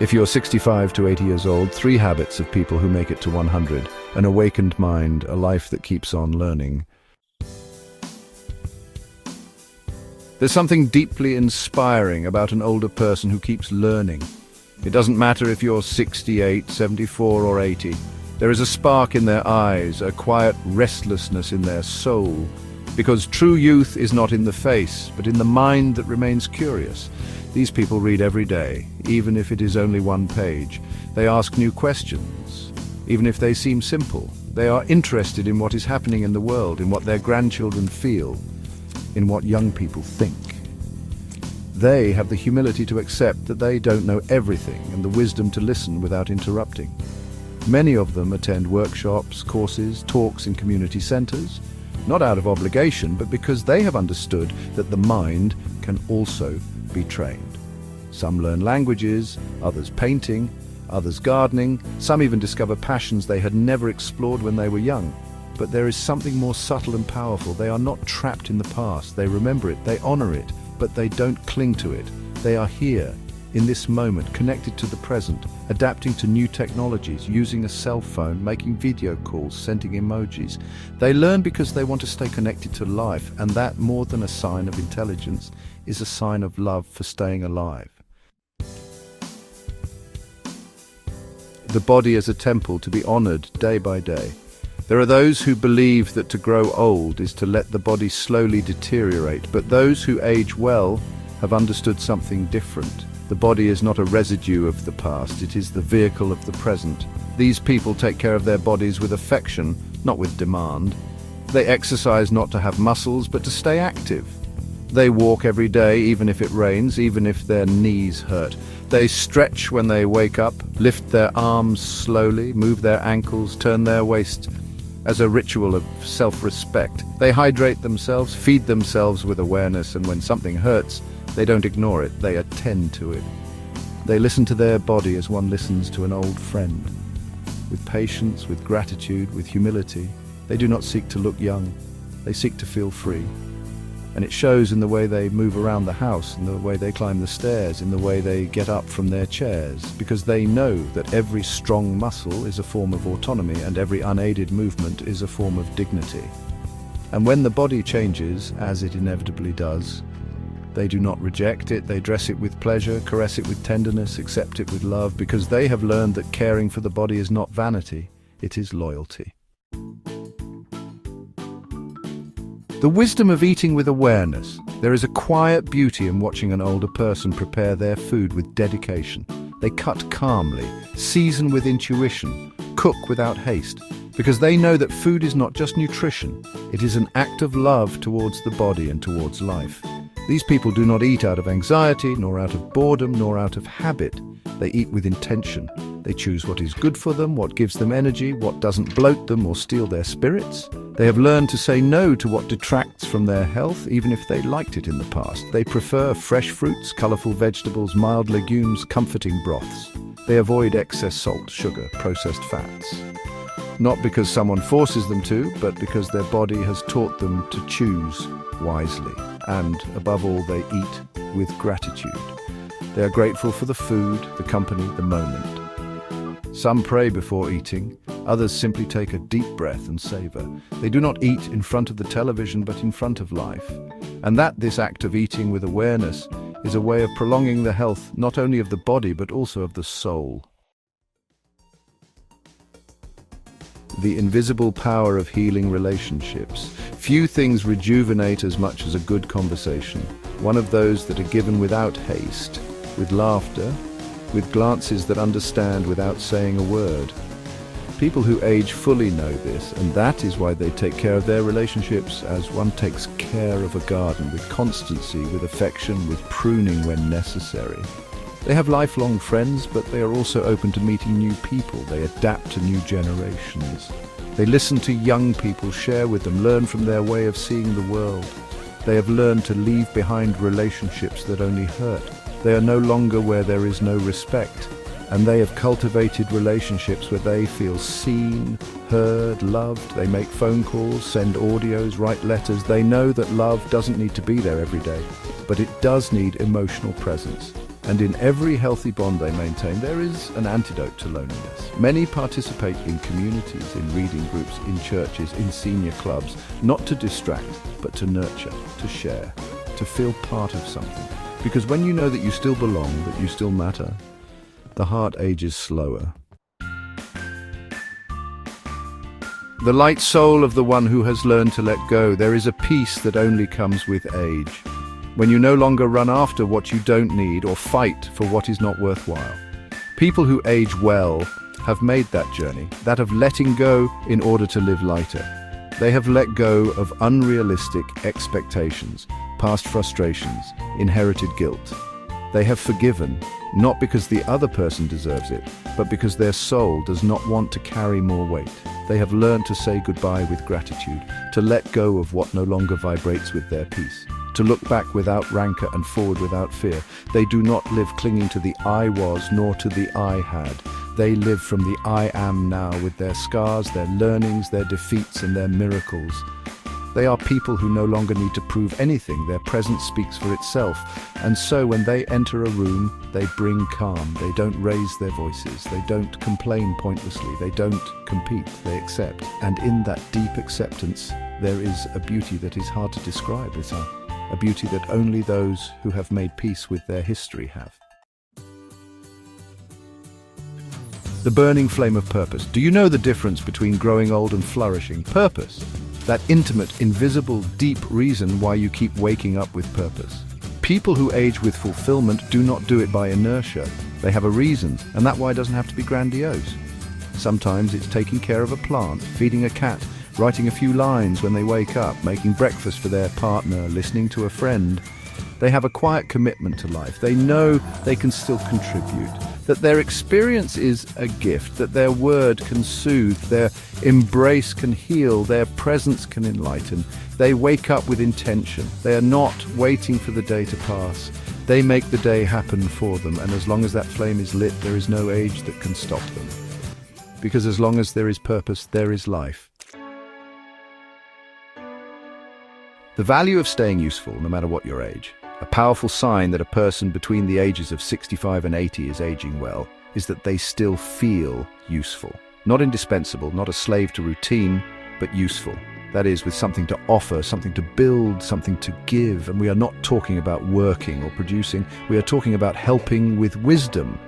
If you're 65 to 80 years old, 3 habits of people who make it to 100. An awakened mind, a life that keeps on learning. There's something deeply inspiring about an older person who keeps learning. It doesn't matter if you're 68, 74 or 80. There is a spark in their eyes, a quiet restlessness in their soul. Because true youth is not in the face, but in the mind that remains curious. These people read every day, even if it is only 1 page. They ask new questions, even if they seem simple. They are interested in what is happening in the world, in what their grandchildren feel, in what young people think. They have the humility to accept that they don't know everything and the wisdom to listen without interrupting. Many of them attend workshops, courses, talks in community centers, not out of obligation, but because they have understood that the mind can also be trained. Some learn languages, others painting, others gardening, some even discover passions they had never explored when they were young. But there is something more subtle and powerful. They are not trapped in the past. They remember it, they honor it, but they don't cling to it. They are here, in this moment, connected to the present, adapting to new technologies, using a cell phone, making video calls, sending emojis. They learn because they want to stay connected to life, and that, more than a sign of intelligence, is a sign of love for staying alive. The body is a temple to be honored day by day. There are those who believe that to grow old is to let the body slowly deteriorate, but those who age well have understood something different. The body is not a residue of the past, it is the vehicle of the present. These people take care of their bodies with affection, not with demand. They exercise not to have muscles, but to stay active. They walk every day, even if it rains, even if their knees hurt. They stretch when they wake up, lift their arms slowly, move their ankles, turn their waist, as a ritual of self-respect. They hydrate themselves, feed themselves with awareness, and when something hurts, they don't ignore it, they attend to it. They listen to their body as one listens to an old friend. With patience, with gratitude, with humility. They do not seek to look young, they seek to feel free. And it shows in the way they move around the house, in the way they climb the stairs, in the way they get up from their chairs, because they know that every strong muscle is a form of autonomy and every unaided movement is a form of dignity. And when the body changes, as it inevitably does, they do not reject it, they dress it with pleasure, caress it with tenderness, accept it with love, because they have learned that caring for the body is not vanity, it is loyalty. The wisdom of eating with awareness. There is a quiet beauty in watching an older person prepare their food with dedication. They cut calmly, season with intuition, cook without haste, because they know that food is not just nutrition, it is an act of love towards the body and towards life. These people do not eat out of anxiety, nor out of boredom, nor out of habit. They eat with intention. They choose what is good for them, what gives them energy, what doesn't bloat them or steal their spirits. They have learned to say no to what detracts from their health, even if they liked it in the past. They prefer fresh fruits, colorful vegetables, mild legumes, comforting broths. They avoid excess salt, sugar, processed fats. Not because someone forces them to, but because their body has taught them to choose wisely. And, above all, they eat with gratitude. They are grateful for the food, the company, the moment. Some pray before eating, others simply take a deep breath and savor. They do not eat in front of the television, but in front of life. And that this act of eating with awareness is a way of prolonging the health not only of the body, but also of the soul. The invisible power of healing relationships. Few things rejuvenate as much as a good conversation. One of those that are given without haste, with laughter, with glances that understand without saying a word. People who age fully know this, and that is why they take care of their relationships as one takes care of a garden, with constancy, with affection, with pruning when necessary. They have lifelong friends, but they are also open to meeting new people. They adapt to new generations. They listen to young people, share with them, learn from their way of seeing the world. They have learned to leave behind relationships that only hurt. They are no longer where there is no respect, and they have cultivated relationships where they feel seen, heard, loved. They make phone calls, send audios, write letters. They know that love doesn't need to be there every day, but it does need emotional presence. And in every healthy bond they maintain, there is an antidote to loneliness. Many participate in communities, in reading groups, in churches, in senior clubs, not to distract, but to nurture, to share, to feel part of something. Because when you know that you still belong, that you still matter, the heart ages slower. The light soul of the one who has learned to let go, there is a peace that only comes with age. When you no longer run after what you don't need or fight for what is not worthwhile. People who age well have made that journey, that of letting go in order to live lighter. They have let go of unrealistic expectations, past frustrations, inherited guilt. They have forgiven, not because the other person deserves it, but because their soul does not want to carry more weight. They have learned to say goodbye with gratitude, to let go of what no longer vibrates with their peace, to look back without rancor and forward without fear. They do not live clinging to the I was nor to the I had. They live from the I am now, with their scars, their learnings, their defeats and their miracles. They are people who no longer need to prove anything. Their presence speaks for itself. And so when they enter a room, they bring calm. They don't raise their voices. They don't complain pointlessly. They don't compete. They accept. And in that deep acceptance, there is a beauty that is hard to describe. It's a beauty that only those who have made peace with their history have. The burning flame of purpose. Do you know the difference between growing old and flourishing? Purpose. That intimate, invisible, deep reason why you keep waking up with purpose. People who age with fulfillment do not do it by inertia. They have a reason, and that why doesn't have to be grandiose. Sometimes it's taking care of a plant, feeding a cat, writing a few lines when they wake up, making breakfast for their partner, listening to a friend. They have a quiet commitment to life. They know they can still contribute, that their experience is a gift, that their word can soothe, their embrace can heal, their presence can enlighten. They wake up with intention. They are not waiting for the day to pass. They make the day happen for them, and as long as that flame is lit, there is no age that can stop them. Because as long as there is purpose, there is life. The value of staying useful, no matter what your age. A powerful sign that a person between the ages of 65 and 80 is aging well is that they still feel useful. Not indispensable, not a slave to routine, but useful. That is, with something to offer, something to build, something to give. And we are not talking about working or producing. We are talking about helping with wisdom,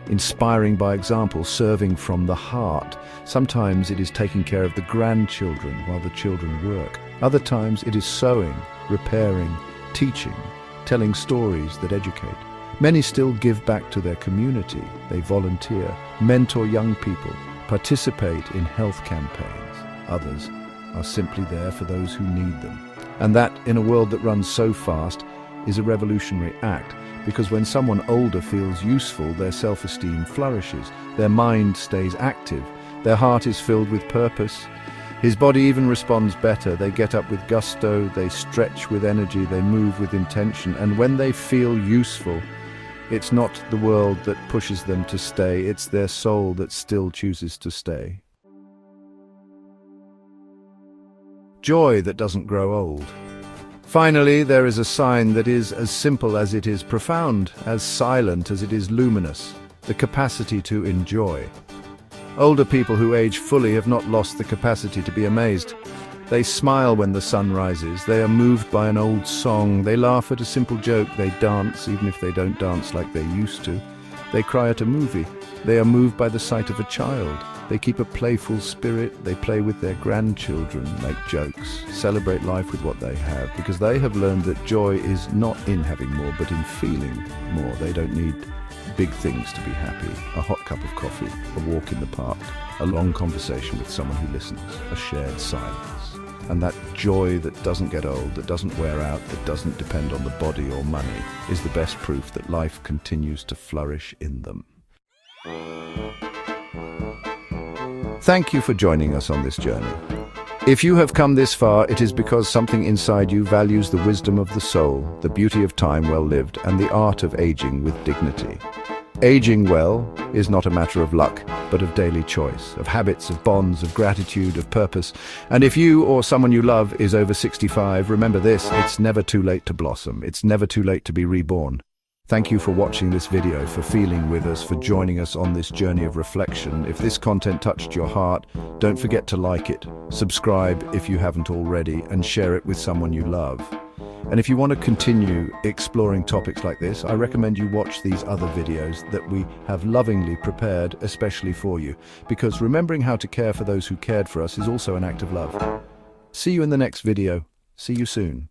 inspiring by example, serving from the heart. Sometimes it is taking care of the grandchildren while the children work. Other times it is sewing, repairing, teaching, telling stories that educate. Many still give back to their community. They volunteer, mentor young people, participate in health campaigns. Others are simply there for those who need them. And that, in a world that runs so fast, is a revolutionary act, because when someone older feels useful, their self-esteem flourishes, their mind stays active, their heart is filled with purpose. His body even responds better. They get up with gusto, they stretch with energy, they move with intention. And when they feel useful, it's not the world that pushes them to stay, it's their soul that still chooses to stay. Joy that doesn't grow old. Finally, there is a sign that is as simple as it is profound, as silent as it is luminous, the capacity to enjoy. Older people who age fully have not lost the capacity to be amazed. They smile when the sun rises. They are moved by an old song. They laugh at a simple joke. They dance, even if they don't dance like they used to. They cry at a movie. They are moved by the sight of a child. They keep a playful spirit. They play with their grandchildren, make jokes, celebrate life with what they have, because they have learned that joy is not in having more, but in feeling more. They don't need big things to be happy. A hot cup of coffee, a walk in the park, a long conversation with someone who listens, a shared silence. And that joy that doesn't get old, that doesn't wear out, that doesn't depend on the body or money, is the best proof that life continues to flourish in them. Thank you for joining us on this journey. If you have come this far, it is because something inside you values the wisdom of the soul, the beauty of time well lived, and the art of aging with dignity. Aging well is not a matter of luck, but of daily choice, of habits, of bonds, of gratitude, of purpose. And if you or someone you love is over 65, remember this: it's never too late to blossom. It's never too late to be reborn. Thank you for watching this video, for feeling with us, for joining us on this journey of reflection. If this content touched your heart, don't forget to like it, subscribe if you haven't already, and share it with someone you love. And if you want to continue exploring topics like this, I recommend you watch these other videos that we have lovingly prepared especially for you, because remembering how to care for those who cared for us is also an act of love. See you in the next video. See you soon.